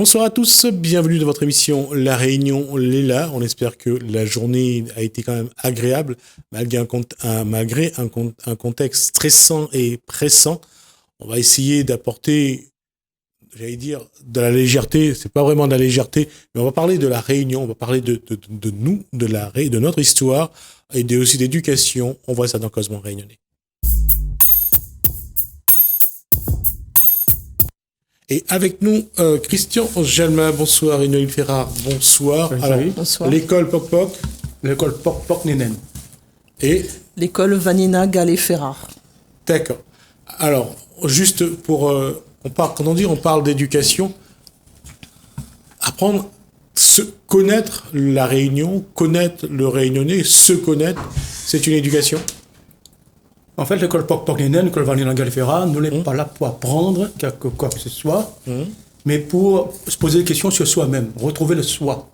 Bonsoir à tous, bienvenue dans votre émission La Réunion Léla. On espère que la journée a été quand même agréable, malgré un contexte stressant et pressant. On va essayer d'apporter, j'allais dire, de la légèreté. C'est pas vraiment de la légèreté, mais on va parler de la Réunion, on va parler de nous, de notre histoire et aussi d'éducation. On voit ça dans Cosmo Réunionnais. Et avec nous, Christian Jalma, bonsoir, et Noël Ferrard, bonsoir. Oui, alors, bonsoir. L'école Poc Poc. L'école Poc Poc Nénen. Et l'école Vanina Gallet Ferrard. D'accord. Alors, juste pour... quand on parle d'éducation, apprendre, connaître la Réunion, connaître le Réunionnais, se connaître, c'est une éducation. En fait, l'école Poc Poc Nénen, l'école Vanina Gallet Ferrard, nous n'est pas là pour apprendre quoi que ce soit, mais pour se poser des questions sur soi-même, retrouver le soi.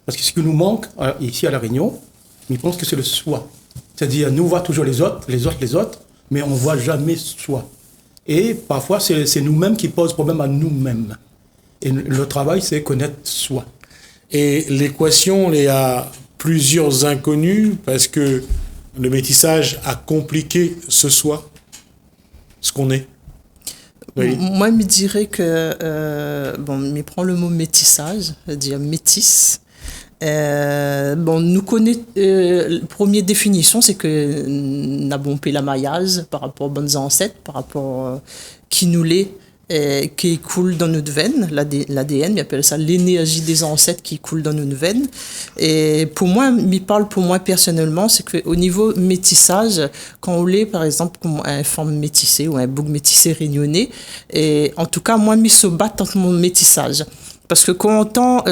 Parce que ce qui nous manque ici à La Réunion, je pense que c'est le soi. C'est-à-dire, nous, on voit toujours les autres, mais on ne voit jamais soi. Et parfois, c'est nous-mêmes qui posent problème à nous-mêmes. Et le travail, c'est connaître soi. Et l'équation, il y a plusieurs inconnus, parce que le métissage a compliqué ce soi, ce qu'on est. Oui. Moi, je me dirais que, je prends le mot métissage, c'est-à-dire métis. Nous connaissons, la première définition, c'est que nous avons fait la maillage par rapport aux bonnes ancêtres, par rapport à qui nous l'est, qui coule dans notre veine, l'ADN, ils appellent ça l'énergie des ancêtres qui coule dans notre veine. Et pour moi, personnellement, c'est qu'au niveau métissage, quand on est, par exemple, comme un femme métissée ou un bouc métissé réunionnais, et en tout cas, moi, je me bats dans mon métissage. Parce que quand on entend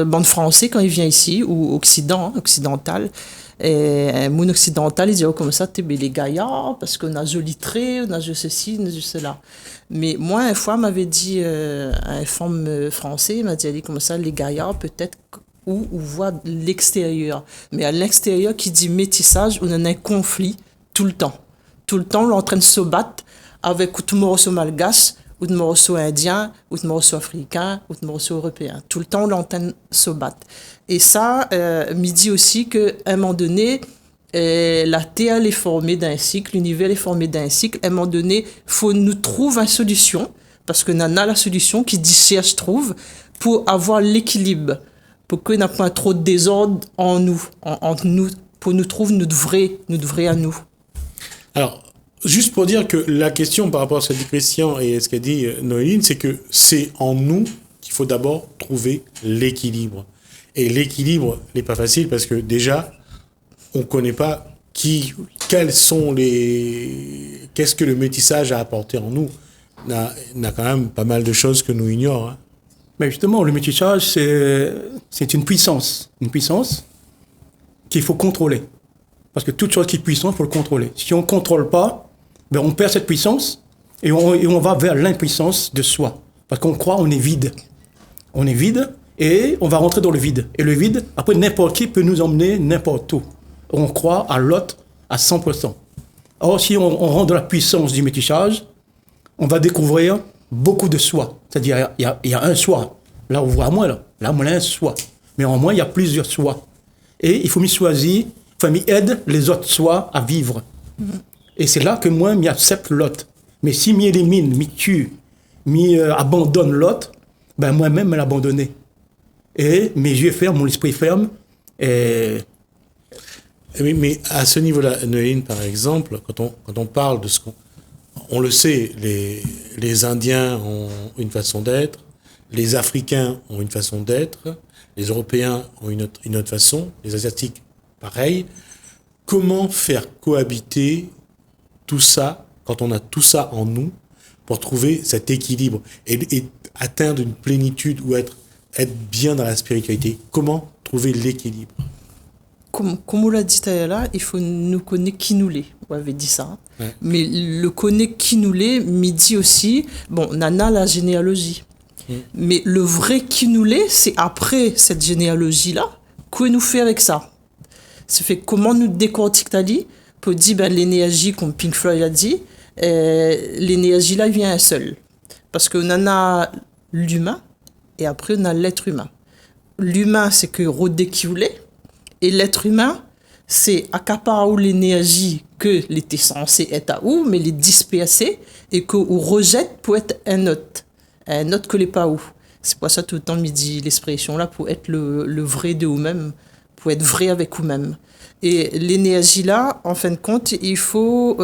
bande français, quand il vient ici, ou occidental, et un monde occidental, il dit comme ça, t'es les gaillards, parce qu'on a joli trait, on a ceci, on a cela. Mais moi, une fois, m'avait dit un femme français, il m'a dit comme ça, les gaillards, peut-être où on voit l'extérieur. Mais à l'extérieur, qui dit métissage, on a un conflit tout le temps. Tout le temps, on est en train de se battre avec tout le morceau malgache, ou de morceaux indiens, ou de morceaux africains, ou de morceaux européens. Tout le temps, l'antenne se bat. Et ça, me dit aussi qu'à un moment donné, la Terre est formée d'un cycle, l'univers est formé d'un cycle. À un moment donné, il faut nous trouver une solution, parce que nous avons la solution qui dit cherche, trouve, pour avoir l'équilibre, pour qu'il n'y ait pas trop de désordre en nous, entre nous, pour nous trouver notre vrai à nous. Alors, juste pour dire que la question par rapport à ce qu'a dit Christian et ce qu'a dit Noéline, c'est que c'est en nous qu'il faut d'abord trouver l'équilibre. Et l'équilibre n'est pas facile parce que déjà, on ne connaît pas qu'est-ce que le métissage a apporté en nous. On a quand même pas mal de choses que nous ignorons. Hein. Mais justement, le métissage, c'est une puissance qu'il faut contrôler. Parce que toute chose qui est puissante, il faut le contrôler. Si on ne contrôle pas, on perd cette puissance et on va vers l'impuissance de soi. Parce qu'on croit qu'on est vide. On est vide et on va rentrer dans le vide. Et le vide, après, n'importe qui peut nous emmener n'importe où. On croit à l'autre à 100%. Or, si on rentre dans la puissance du métissage, on va découvrir beaucoup de soi. C'est-à-dire, il y a un soi. Là, on voit moi, là, on a un soi. Mais en moi, il y a plusieurs soi. Et il faut m'y choisir, il aide les autres soi à vivre. Et c'est là que moi, m'y accepte l'autre. Mais si m'y élimine, m'y tue, m'y abandonne l'autre, moi-même, me l'abandonner. Et mes yeux fermes, mon esprit ferme. Oui, mais à ce niveau-là, Noéline, par exemple, quand on parle de ce on le sait, les Indiens ont une façon d'être, les Africains ont une façon d'être, les Européens ont une autre façon, les Asiatiques, pareil. Comment faire cohabiter tout ça, quand on a tout ça en nous, pour trouver cet équilibre et atteindre une plénitude ou être bien dans la spiritualité? Comment trouver l'équilibre? Comme on l'a dit tout à l'heure, il faut nous connaître qui nous l'est. On avait dit ça. Ouais. Mais le connaître qui nous l'est, me dit aussi, on a la généalogie. Mais le vrai qui nous l'est, c'est après cette généalogie-là, que nous faire avec ça? Ça fait comment nous décortiquer pour dire l'énergie, comme Pink Floyd a dit, l'énergie là vient seule. Parce qu'on en a l'humain, et après on a l'être humain. L'humain, c'est que rodé qui voulait, et l'être humain, c'est accaparer l'énergie que l'était censé être à où, mais les disperser et que ou rejette pour être un autre que les pas où. C'est pour ça tout le temps me dit l'expression là pour être le vrai de vous-même, pour être vrai avec vous-même. Et l'énergie là, en fin de compte, il faut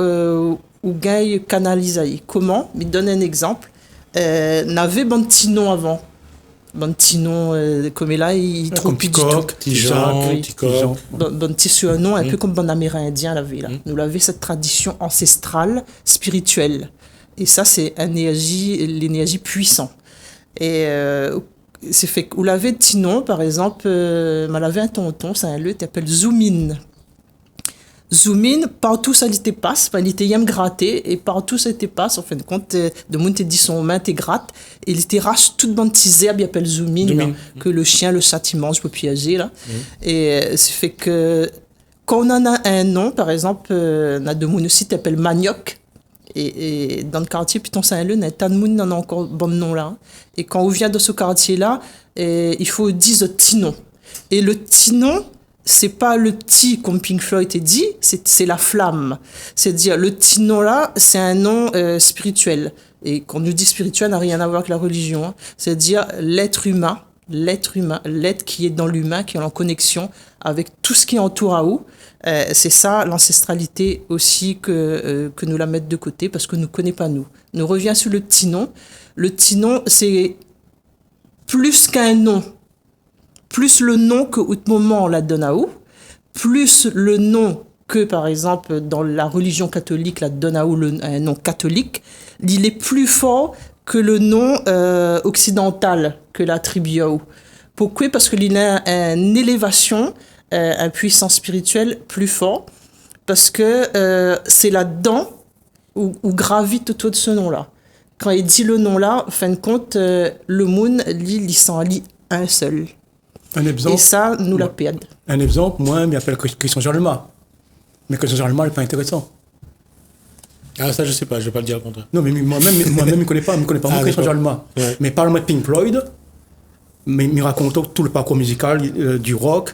ou gagne canaliser. Comment? Je donne un exemple. N'avait bon petit nom avant. Bon petit nom comme là, il trouve plus du tout. Petit Jean, petit Coq. Bon petit surnom, un peu comme bon Amérindien l'avait là. Nous l'avait cette tradition ancestrale, spirituelle. Et ça, c'est l'énergie puissante. Et c'est fait que vous l'avez petit nom, par exemple, m'avait un tonton, c'est un lieu qui s'appelle Zoumine. Zoomine, partout ça te passe, il était yam gratté, et partout ça te passe, en fin de compte, de monde te dit son main, te gratte, et il te rache toute bande tisée, il appelle Zoomine, là, que le chien, le chat, il mange pour piéger, là. Et c'est fait que, quand on en a un nom, par exemple, on a de monde aussi qui s'appelle Manioc, et dans le quartier Piton Saint-Leu, il y a tant de monde qui a encore bon nom là. Et quand on vient de ce quartier-là, il faut dire le petit nom. Et le petit nom, c'est pas le petit comme Pink Floyd a dit, c'est la flamme. C'est-à-dire, le petit nom là, c'est un nom spirituel. Et quand on nous dit spirituel, ça n'a rien à voir avec la religion. Hein. C'est-à-dire l'être humain, l'être qui est dans l'humain, qui est en connexion avec tout ce qui entoure à où. C'est ça l'ancestralité aussi que nous la mettons de côté parce que nous ne connaissons pas nous. Nous revient sur le petit nom. Le petit nom, c'est plus qu'un nom. Plus le nom que au moment on la donne à où, plus le nom que par exemple dans la religion catholique la donne à où un nom catholique, il est plus fort que le nom occidental que l'attribue à où. Pourquoi? Parce qu'il a une élévation, une puissance spirituelle plus forte, parce que c'est là-dedans où gravite autour de ce nom-là. Quand il dit le nom-là, en fin de compte, le monde, il s'en lit un seul. Un exemple, et ça, nous la perdons. Un exemple, moi, je m'appelle Christian Jalma. Mais Christian Jalma n'est pas intéressant. Ah, ça, je sais pas, je vais pas le dire le contraire. Non, mais moi-même, je ne connais pas mon Christian Jalma. Ouais. Mais parle-moi de Pink Floyd, mais il raconte tout le parcours musical du rock,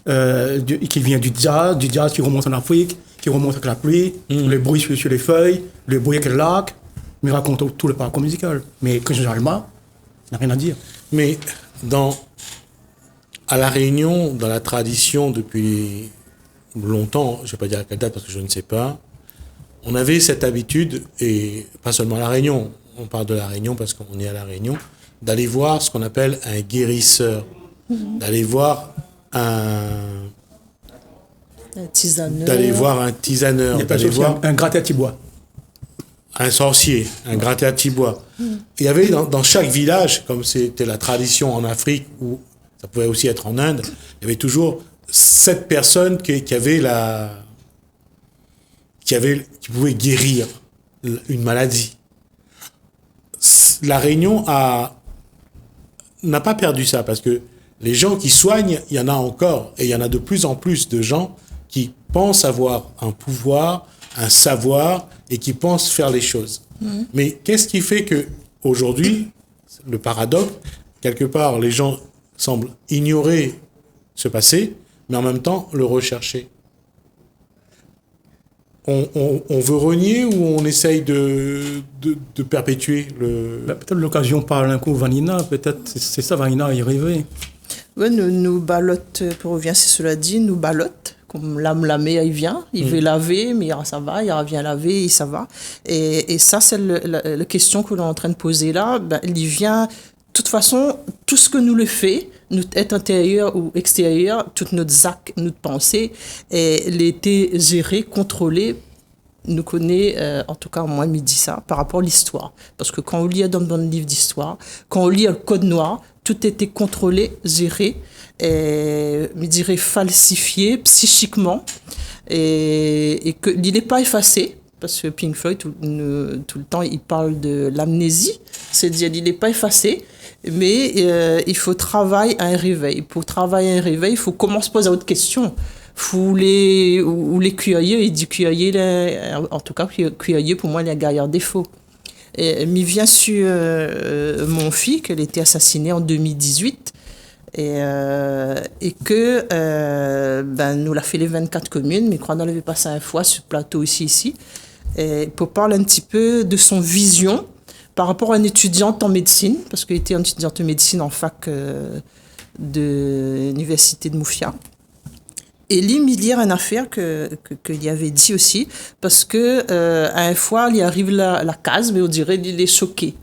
qui vient du jazz qui remonte en Afrique, qui remonte avec la pluie, le bruit sur les feuilles, le bruit avec le lac. Mais il raconte tout le parcours musical. Mais Christian Jalma n'a rien à dire. Mais à La Réunion, dans la tradition depuis longtemps, je ne vais pas dire à quelle date parce que je ne sais pas, on avait cette habitude, et pas seulement à La Réunion, on parle de La Réunion parce qu'on est à La Réunion, d'aller voir ce qu'on appelle un guérisseur, d'aller voir un tisaneur, d'aller voir un gratte-à-tibois. Un sorcier, un gratte-à-tibois. Il y avait dans chaque village, comme c'était la tradition en Afrique, ou ça pouvait aussi être en Inde, il y avait toujours 7 personnes qui pouvaient guérir une maladie. La Réunion n'a pas perdu ça, parce que les gens qui soignent, il y en a encore, et il y en a de plus en plus de gens qui pensent avoir un pouvoir, un savoir, et qui pensent faire les choses. Mais qu'est-ce qui fait que aujourd'hui, le paradoxe, quelque part, les gens semblent ignorer ce passé, mais en même temps le rechercher. On veut renier ou on essaye de perpétuer le... Peut-être l'occasion parle un coup Vanina, peut-être c'est ça, Vanina y rêver. Oui, nous ballotte, pour revenir si cela dit, nous ballotte. Comme l'âme lamée, il vient, il veut laver, mais ça va, il revient laver, et ça va. Et ça, c'est la question que l'on est en train de poser là. Il vient, de toute façon, tout ce que nous le fait, notre être intérieur ou extérieur, toutes nos actes, notre pensée, elle était gérée, contrôlée. Nous connaît, en tout cas, moi, me dit ça, par rapport à l'histoire. Parce que quand on lit dans le livre d'histoire, quand on lit le Code noir, tout était contrôlé, géré, je dirais falsifié psychiquement, et qu'il n'est pas effacé, parce que Pink Floyd, tout le temps, il parle de l'amnésie, c'est-à-dire qu'il n'est pas effacé, mais il faut travailler à un réveil. Pour travailler à un réveil, il faut commencer à poser d'autres questions. Ou les cueillir, il dit cueillir, en tout cas, cueillir, pour moi, il y a un gaillard défaut. Et m'y vient sur mon fils, qu'elle était assassinée en 2018. Et que nous l'a fait les 24 communes, mais quand on avait passé un fois sur le plateau ici, et pour parler un petit peu de son vision par rapport à une étudiante en médecine, parce qu'elle était étudiante en médecine en fac de l'université de Moufia. Et lui, il y a une affaire qu'il avait dit aussi, parce que à une fois, il arrive la case, mais on dirait qu'il est choqué.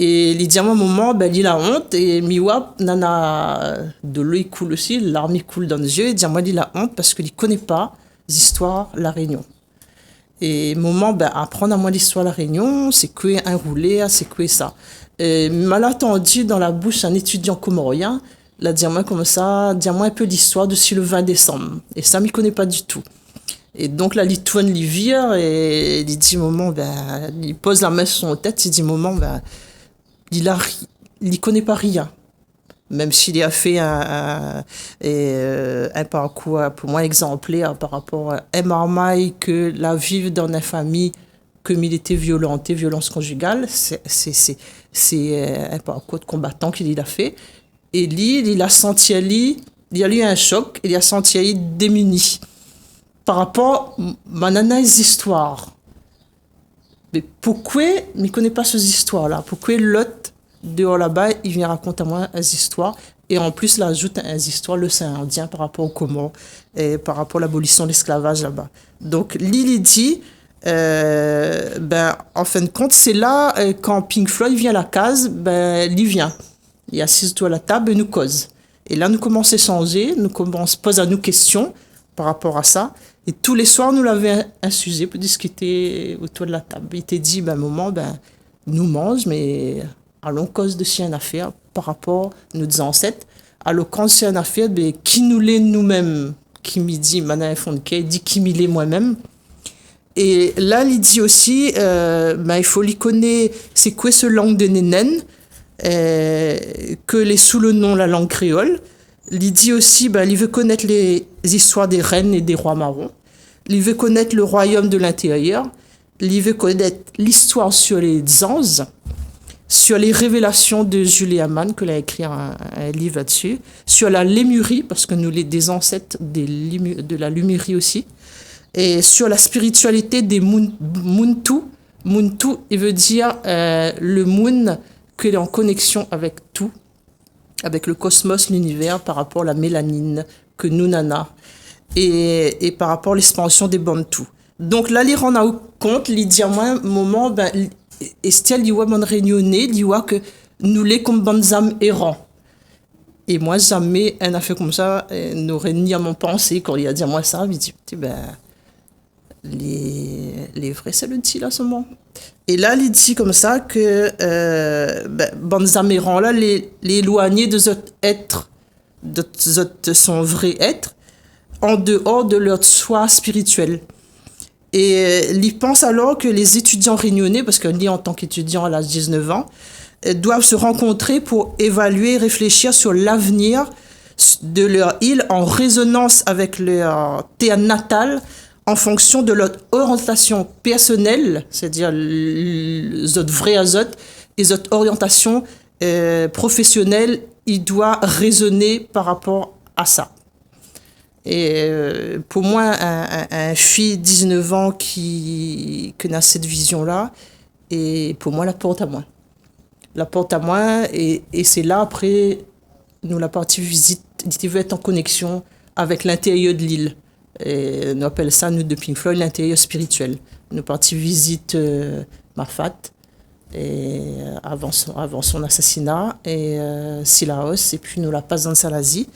Et il dit à un moment, il a honte, et Miwa, nana, de l'eau, il coule aussi, l'arme, il coule dans les yeux, il dit à moi, il a honte parce qu'il ne connaît pas l'histoire de La Réunion. Et moment, apprendre à moi l'histoire de La Réunion, c'est quoi un roulé, c'est quoi ça. Et mal entendu dans la bouche d'un étudiant comorien, là, dis-moi comme ça, dis-moi un peu l'histoire de le 20 décembre. Et ça, je ne connais pas du tout. Et donc, la Litoine, il vire, et il dit, moment, il pose la main sur son tête, il dit, moment, il connaît pas rien. Même s'il a fait un parcours pour moi exemplaire par rapport à un marmaille que la vivre dans une famille comme il était violenté, violence conjugale, c'est un parcours de combattant qu'il a fait. Et lui, il a senti, il a eu un choc, il a senti démuni par rapport à ma nana's histoire. Mais pourquoi il ne connaît pas ces histoires-là? Pourquoi l'autre, dehors là-bas, il vient raconter à moi des histoires, et en plus, il ajoute des histoires, le Saint indien par rapport au Comores, et par rapport à l'abolition de l'esclavage là-bas. Donc, Lily dit, en fin de compte, c'est là, quand Pink Floyd vient à la case, il vient. Il assise-toi à la table et nous cause. Et là, nous commençons à échanger, nous commençons à poser à nous questions par rapport à ça. Et tous les soirs, nous l'avons insusé pour discuter autour de la table. Il t'a dit, moment, nous mange, mais allons cause de si une affaire par rapport à nos ancêtres. Alors, quand c'est une affaire, qui nous l'est nous-mêmes, qui me dit, maintenant, il dit qui m'y l'est moi-même. Et là, il dit aussi, il faut lui connaître, c'est quoi ce langue de Nénen, que les sous le nom la langue créole. Il dit aussi, il veut connaître les histoires des reines et des rois marrons. Il veut connaître le royaume de l'intérieur. Il veut connaître l'histoire sur les anges, sur les révélations de Julie Hamann, que a écrit un livre là-dessus, sur la Lémurie, parce que nous sommes des ancêtres de la Lémurie aussi, et sur la spiritualité des Muntu. Muntu, il veut dire le Moon, qu'il est en connexion avec tout, avec le cosmos, l'univers, par rapport à la mélanine que nous nana, et par rapport à l'expansion des Bantus. Donc là, il rend compte, il dit à moi, un moment, Estelle dit, mon réunionnais, dit que nous les comme bonnes âmes errants. Et moi, jamais un affaire comme ça n'aurait ni à mon pensée quand il a dit à moi ça. Il dit, les vrais, c'est le dit là, seulement. Et là, il dit comme ça que bonnes âmes errants, là, les éloigner de notre être, de son vrai être, en dehors de leur soi spirituel. Et il pense alors que les étudiants réunionnais, parce qu'on dit en tant qu'étudiant à l'âge de 19 ans, doivent se rencontrer pour évaluer et réfléchir sur l'avenir de leur île en résonance avec leur terre natale, en fonction de leur orientation personnelle, c'est-à-dire les autres vrais azotes, et les autres orientations professionnelles, il doit raisonner par rapport à ça. Et pour moi, un fille de 19 ans qui a cette vision-là, et pour moi, la porte à moi. La porte à moi, et c'est là, après, nous, la partie visite, il veut être en connexion avec l'intérieur de l'île. Et on appelle ça, nous, de Pink Floyd, l'intérieur spirituel. Nous partie visite Mafat, et avant son assassinat, et Silaos, et puis nous la passe dans Salazie.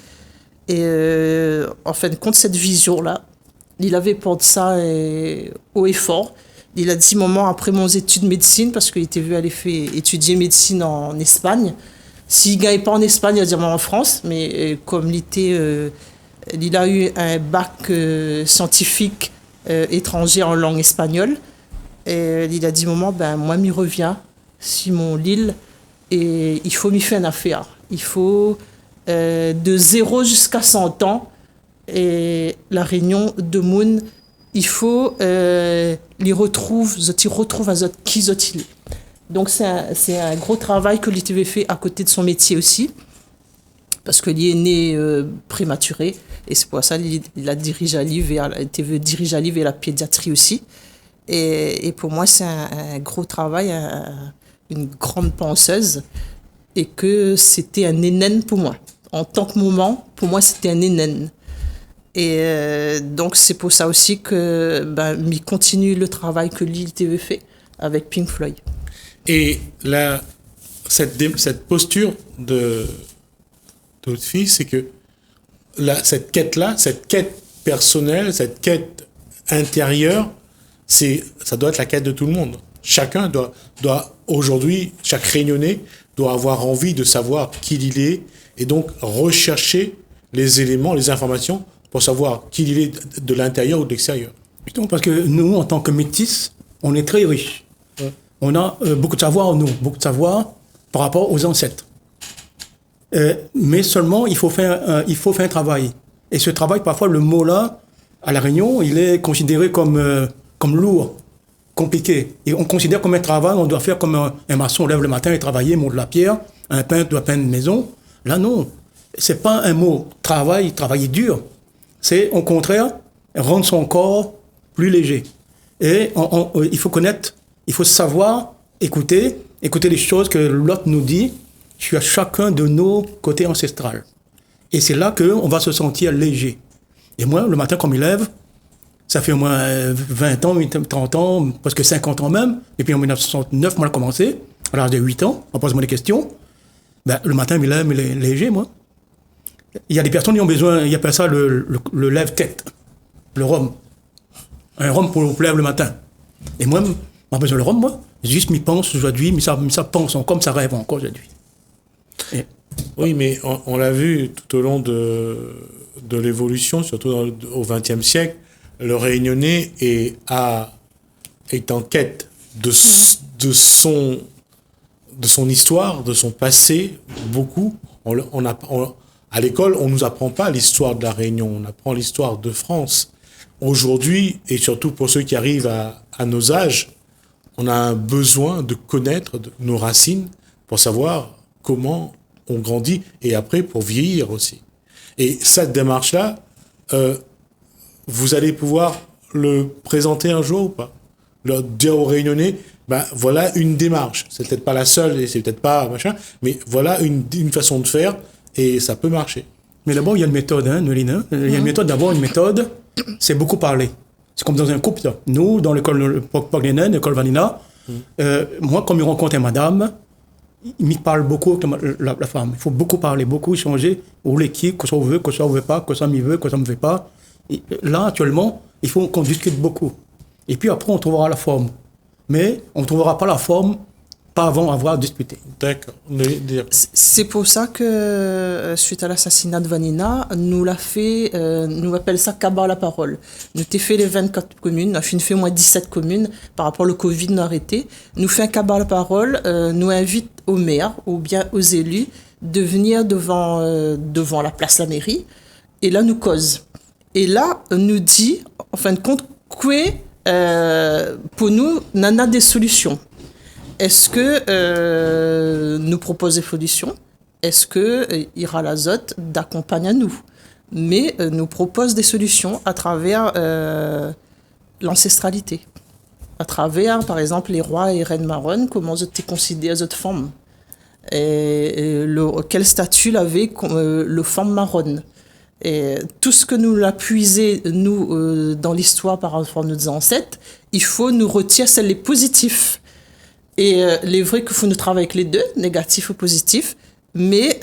Et en fin de compte, cette vision-là, il avait porté ça haut et fort. Il a dit, moment après mon étude de médecine, parce qu'il était vu aller étudier médecine en Espagne. S'il ne gagnait pas en Espagne, il a dit en France, mais comme il a eu un bac scientifique étranger en langue espagnole, et il a dit, moment, moi, m'y reviens, si mon Lille, et il faut m'y faire une affaire. Il faut... de 0 jusqu'à 100 ans, et la Réunion de Moon, il faut les retrouve à qui ils Donc c'est un gros travail que l'ITV fait à côté de son métier aussi, parce qu'il est né prématuré, et c'est pour ça qu'il a dirigé à l'IV, l'ITV dirige à l'IV et la pédiatrie aussi. Et pour moi, c'est un gros travail, une grande penseuse, et que c'était un énène pour moi. En tant que maman, pour moi, c'était un énène. Et donc, c'est pour ça aussi que m'y continue le travail que l'ITV fait avec Pink Floyd. Et là, cette posture de votre fille, c'est que cette quête-là, cette quête personnelle, cette quête intérieure, ça doit être la quête de tout le monde. Chacun doit aujourd'hui, chaque Réunionnais doit avoir envie de savoir qui il est et donc rechercher les éléments, les informations pour savoir qui il est de l'intérieur ou de l'extérieur. Justement parce que nous, en tant que métis, on est très riches. On a beaucoup de savoir en nous, beaucoup de savoir par rapport aux ancêtres. Mais seulement, il faut faire un travail. Et ce travail, parfois, le mot là, à La Réunion, il est considéré comme lourd, compliqué. Et on considère comme un travail, on doit faire comme un maçon lève le matin et travailler, monte la pierre, un peintre doit peindre une maison. Là, non. C'est pas un mot travailler dur. C'est, au contraire, rendre son corps plus léger. Et il faut connaître, il faut savoir écouter les choses que l'autre nous dit sur chacun de nos côtés ancestrales. Et c'est là qu'on va se sentir léger. Et moi, le matin, quand je me lève, ça fait au moins 20 ans, 30 ans, presque 50 ans même. Et puis en 1969, moi, j'ai commencé, à l'âge de 8 ans, on pose-moi des questions. Le matin, je me lève léger, moi. Il y a des personnes qui ont besoin, ils appellent ça le lève-tête, le rhum. Un rhum pour lève le matin. Et moi, j'ai besoin de rhum, moi. Juste, m'y pense aujourd'hui, mais ça pense encore, ça rêve encore aujourd'hui. Oui, mais on l'a vu tout au long de l'évolution, surtout au XXe siècle, le Réunionnais est en quête de son histoire, de son passé, beaucoup. À l'école, on ne nous apprend pas l'histoire de la Réunion, on apprend l'histoire de France. Aujourd'hui, et surtout pour ceux qui arrivent à nos âges, on a un besoin de connaître nos racines pour savoir comment on grandit et après pour vieillir aussi. Et cette démarche-là, vous allez pouvoir le présenter un jour ou pas? Le dire aux Réunionnais, voilà une démarche. C'est peut-être pas la seule et c'est peut-être pas machin, mais voilà une façon de faire et ça peut marcher. Mais d'abord, il y a une méthode, Noéline. Il y a une méthode, une méthode, c'est beaucoup parler. C'est comme dans un couple. Là. Nous, dans l'école Poglénen, l'école Vanina, moi, quand je rencontre une madame, il me parle beaucoup la femme. Il faut beaucoup parler, beaucoup échanger, ou l'équipe, que ça veut, que ça ne veut pas, que ça me veut, que ça ne me veut pas. Et là, actuellement, il faut qu'on discute beaucoup. Et puis après, on trouvera la forme. Mais on ne trouvera pas la forme pas avant avoir discuté. D'accord. C'est pour ça que, suite à l'assassinat de Vanina, nous appelle ça Cabas la parole. Nous t'ai fait les 24 communes, nous avons fait au moins 17 communes par rapport au Covid, nous arrêté. Nous fait un Cabas la parole, nous invite aux maires ou bien aux élus de venir devant la place de la mairie et là nous cause. Et là, nous dit, en fin de compte, que pour nous, on a des solutions. Est-ce que nous propose des solutions? Est-ce que Ira l'Azote d'accompagne à nous? Mais nous propose des solutions à travers l'ancestralité. À travers, par exemple, les rois et reines marronnes, comment ils étaient considérés les femmes. Et quel statut avait le femme marronne. Et tout ce que nous l'a puisé, nous, dans l'histoire par rapport à nos ancêtres, il faut nous retirer celles les positifs. Et les vrais qu'il faut nous travailler avec les deux, négatif ou positif, mais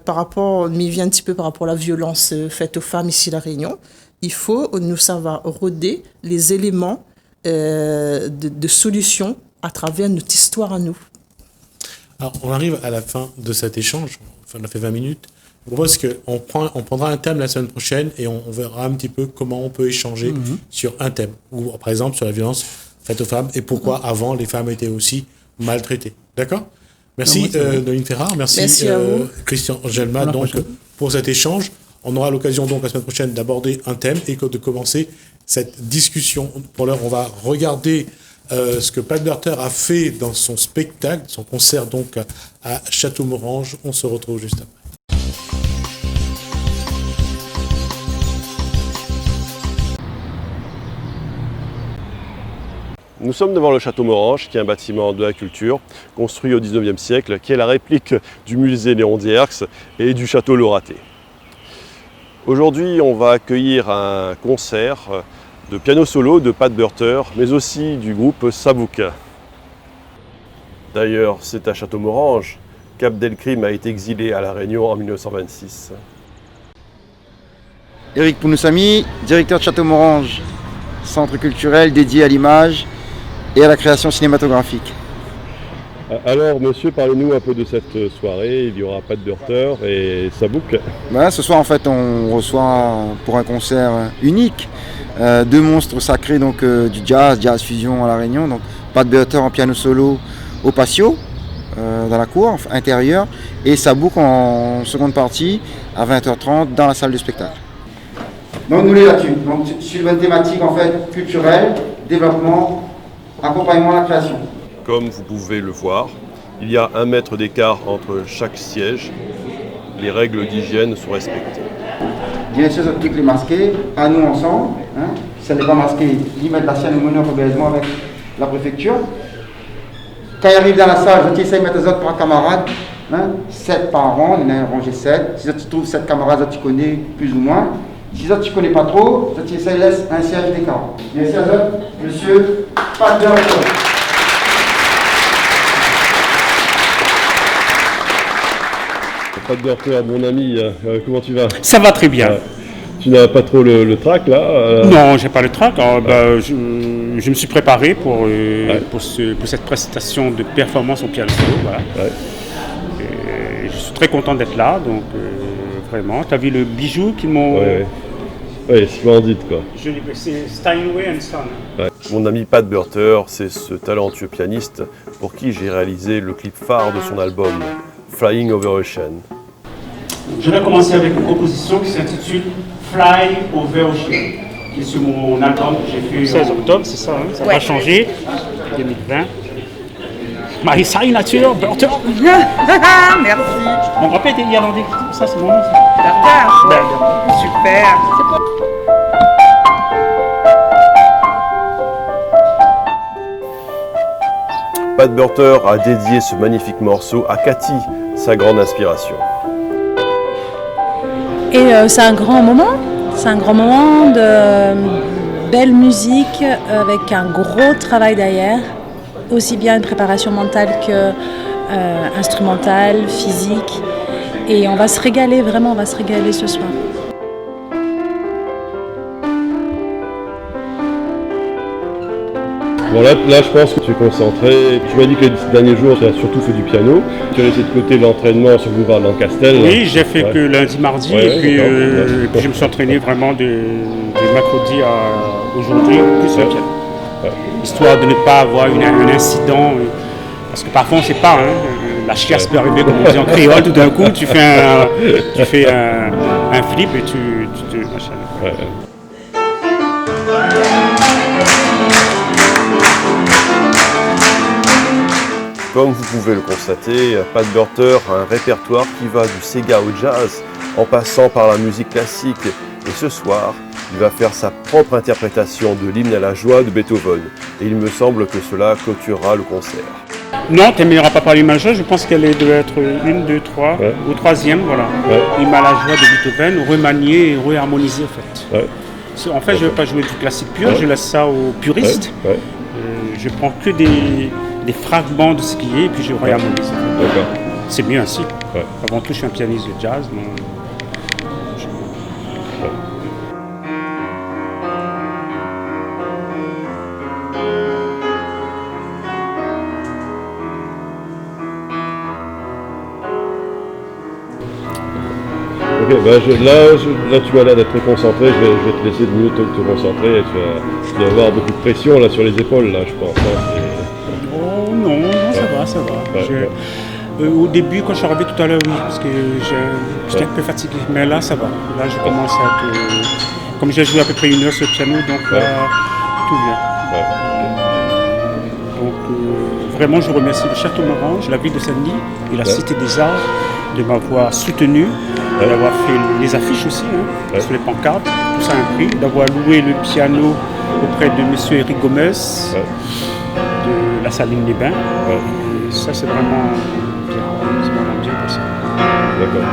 par rapport, m'y vient un petit peu par rapport à la violence faite aux femmes ici à La Réunion, il faut nous savoir roder les éléments de solutions à travers notre histoire à nous. Alors, on arrive à la fin de cet échange, on a fait 20 minutes. Je propose qu'on prendra un thème la semaine prochaine et on verra un petit peu comment on peut échanger sur un thème, ou par exemple sur la violence faite aux femmes et pourquoi avant les femmes étaient aussi maltraitées. D'accord? Merci Noéline Ferrard, merci Christian Gelma donc, pour cet échange. On aura l'occasion donc la semaine prochaine d'aborder un thème et de commencer cette discussion. Pour l'heure, on va regarder ce que Pat Burter a fait dans son spectacle, son concert donc à Châteaumorange. On se retrouve juste après. Nous sommes devant le Châteaumorange, qui est un bâtiment de la culture, construit au XIXe siècle, qui est la réplique du musée Léon Dierx et du château Lauraté. Aujourd'hui, on va accueillir un concert de piano solo de Pat Burter, mais aussi du groupe Sabouk. D'ailleurs, c'est à Châteaumorange qu'Abdelkrim a été exilé à La Réunion en 1926. Eric Pounoussami, directeur de Châteaumorange, centre culturel dédié à l'image et à la création cinématographique. Alors, monsieur, parlez-nous un peu de cette soirée. Il y aura Pat Burter et Sabouk. Ce soir, en fait, on reçoit pour un concert unique deux monstres sacrés donc, du jazz fusion à La Réunion. Donc, Pat Burter en piano solo au patio, dans la cour intérieure, et Sabouk en seconde partie à 20h30 dans la salle de spectacle. Donc, nous les là-dessus. Donc, sur une thématique en fait culturelle, développement, accompagnement à la création. Comme vous pouvez le voir, il y a 1 mètre d'écart entre chaque siège. Les règles d'hygiène sont respectées. Bien sûr, ça clique les masqués, à nous ensemble. Si ça n'est pas masqué, ils mettent la sienne au meneur avec la préfecture. Quand ils arrivent dans la salle, ils essayent de mettre les autres par camarades. 7 par rang, il y en a rangé 7. Si tu trouves 7 camarades, tu connais plus ou moins. Si tu ne connais pas trop, tu essayes de laisser un siège d'écart. Bien sûr, monsieur Pat Burter. Pat Burter, mon ami, comment tu vas? Ça va très bien. Tu n'as pas trop le trac là Non, j'ai pas le trac. Je me suis préparé pour cette prestation de performance au piano solo. Voilà. Ouais. Je suis très content d'être là, donc vraiment. Tu as vu le bijou qu'ils m'ont... Oui, splendide quoi. C'est Steinway & Son. Ouais. Mon ami Pat Burter, c'est ce talentueux pianiste pour qui j'ai réalisé le clip phare de son album Flying Over Ocean. Je vais commencer avec une composition qui s'intitule Fly Over Ocean, qui est sur mon album que j'ai fait le 16 octobre, c'est ça, ça va changer, 2020. My signature, Burter. Merci. Mon grand-père était irlandais, ça c'est mon nom. Burter, super. Pat Burter a dédié ce magnifique morceau à Cathy, sa grande inspiration. Et c'est un grand moment de belle musique avec un gros travail derrière, aussi bien une préparation mentale que instrumentale, physique. Et on va se régaler, vraiment, on va se régaler ce soir. Bon là je pense que tu es concentré. Tu m'as dit que les derniers jours tu as surtout fait du piano. Tu as laissé de côté l'entraînement sur le boulevard Lancastel. Oui, j'ai fait que lundi, mardi et puis je me suis entraîné vraiment de mercredi à aujourd'hui, plus le piano. Histoire de ne pas avoir un incident. Parce que parfois on ne sait pas, la chiasse peut arriver comme on dit en créole, tout d'un coup tu fais un flip et tu te machin. Comme vous pouvez le constater, Pat Burter a un répertoire qui va du Sega au jazz, en passant par la musique classique. Et ce soir, il va faire sa propre interprétation de l'hymne à la joie de Beethoven. Et il me semble que cela clôturera le concert. Non, tu n'aimeras pas parler majeur, je pense qu'elle doit être 1, 2, 3, ou 3e, voilà. L'hymne à la joie de Beethoven, remanié et réharmonisé en fait. En fait, je ne vais pas jouer du classique pur, je laisse ça aux puristes. Je prends que des fragments de ce qui est et puis je réharmonise. C'est mieux ainsi. Avant tout, je suis un pianiste de jazz. Là tu m'as l'air d'être très concentré, je vais te laisser mieux te concentrer. Tu vas avoir beaucoup de pression là, sur les épaules, là, je pense. Oh non, ça va. Au début, quand je suis arrivé tout à l'heure, oui, parce que j'étais un peu fatigué. Mais là, ça va. Là, je commence à Comme j'ai joué à peu près 1 heure sur le piano, donc là, tout vient. vraiment, je remercie le Château Morange, la ville de Saint-Denis et la Cité des Arts de m'avoir soutenu, d'avoir fait les affiches aussi, sur les pancartes, tout ça a un prix, d'avoir loué le piano auprès de M. Eric Gomez de la Saline-les-Bains. Et ça, c'est vraiment bien. C'est vraiment bien pour ça. D'accord.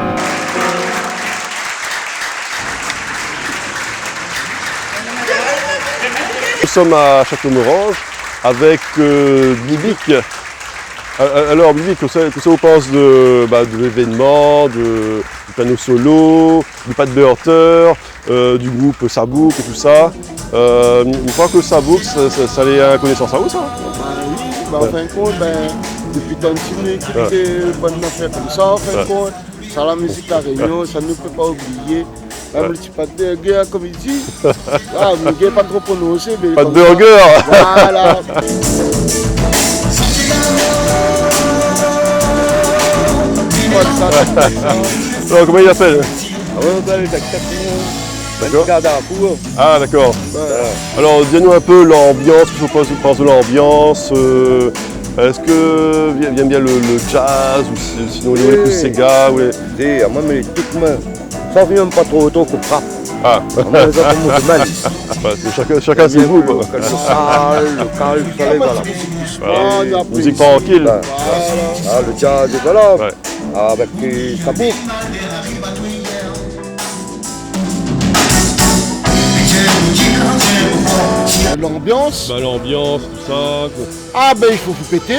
Nous sommes à Château-Morange avec Bibic. Alors Bibic, que ça vous pense de l'événement, du piano solo, du pas de heurteur, du groupe Sabouk et tout ça. Une fois que Sabouk, ça allait à connaissance à vous ça? Oui, en fin de compte, depuis tant de temps qui fait bonne affaire comme ça, en fin de compte, ça la musique à Réunion, ça ne peut pas oublier. Même le petit pas de burger comme il dit. Ah, le burger pas trop prononcé, mais. Pas de burger. Voilà. Alors, comment il appelle? D'accord. Ah d'accord. Alors dis-nous un peu l'ambiance, ce que je pense de l'ambiance. Est-ce que viennent bien le jazz ou sinon il y a plus Sega ou les... Moi, mais toutes mains. Ça vient même pas trop autant qu'on frappe. Ah. Chacun ses goûts. Le calme, le soleil, voilà. Musique tranquille. Le jazz, voilà. Ouais. Avec Sabouk. L'ambiance. L'ambiance, tout ça. Ah il faut vous péter.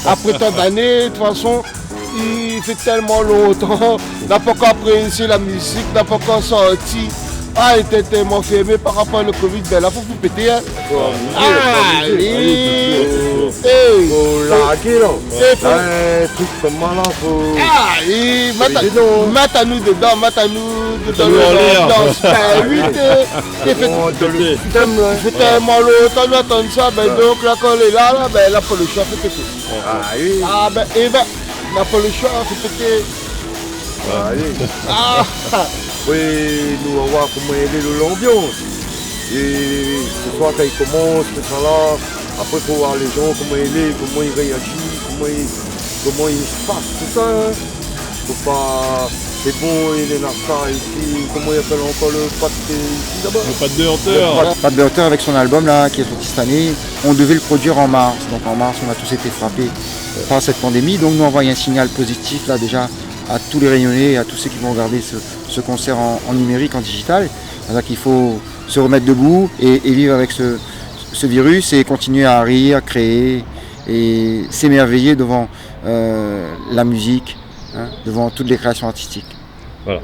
Après tant d'années, de toute façon, il fait tellement longtemps. N'a pas encore apprécié la musique, n'a pas encore sorti. Ah, il était tellement fermé par rapport au Covid, là faut vous péter. Mets à nous dedans, l'ambiance. Il fait tellement longtemps, nous attendons ça, donc là quand on est là, là pour le choix, fait péter. Là pour le choix, fait péter. Oui, nous on va voir comment il est l'ambiance. Et ce soir quand il commence, ça là, après il faut voir les gens, comment il est, comment il réagit, comment il se passe, tout ça. Faut pas. C'est bon, il est là ça ici, comment il appelle encore le pâte ici d'abord? Le pâte de heurteur. Pat de heurteur avec son album là qui est sorti cette année, on devait le produire en mars. Donc en mars on a tous été frappés par cette pandémie. Donc nous envoyons un signal positif là déjà à tous les Réunionnais, à tous ceux qui vont regarder ce concert en numérique, en digital. C'est-à-dire qu'il faut se remettre debout et vivre avec ce virus et continuer à rire, créer et s'émerveiller devant la musique, devant toutes les créations artistiques. Voilà.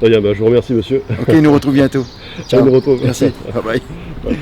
Très bien, je vous remercie monsieur. Ok, nous retrouvons bientôt. Ciao. On nous retrouve. Merci. Bye bye.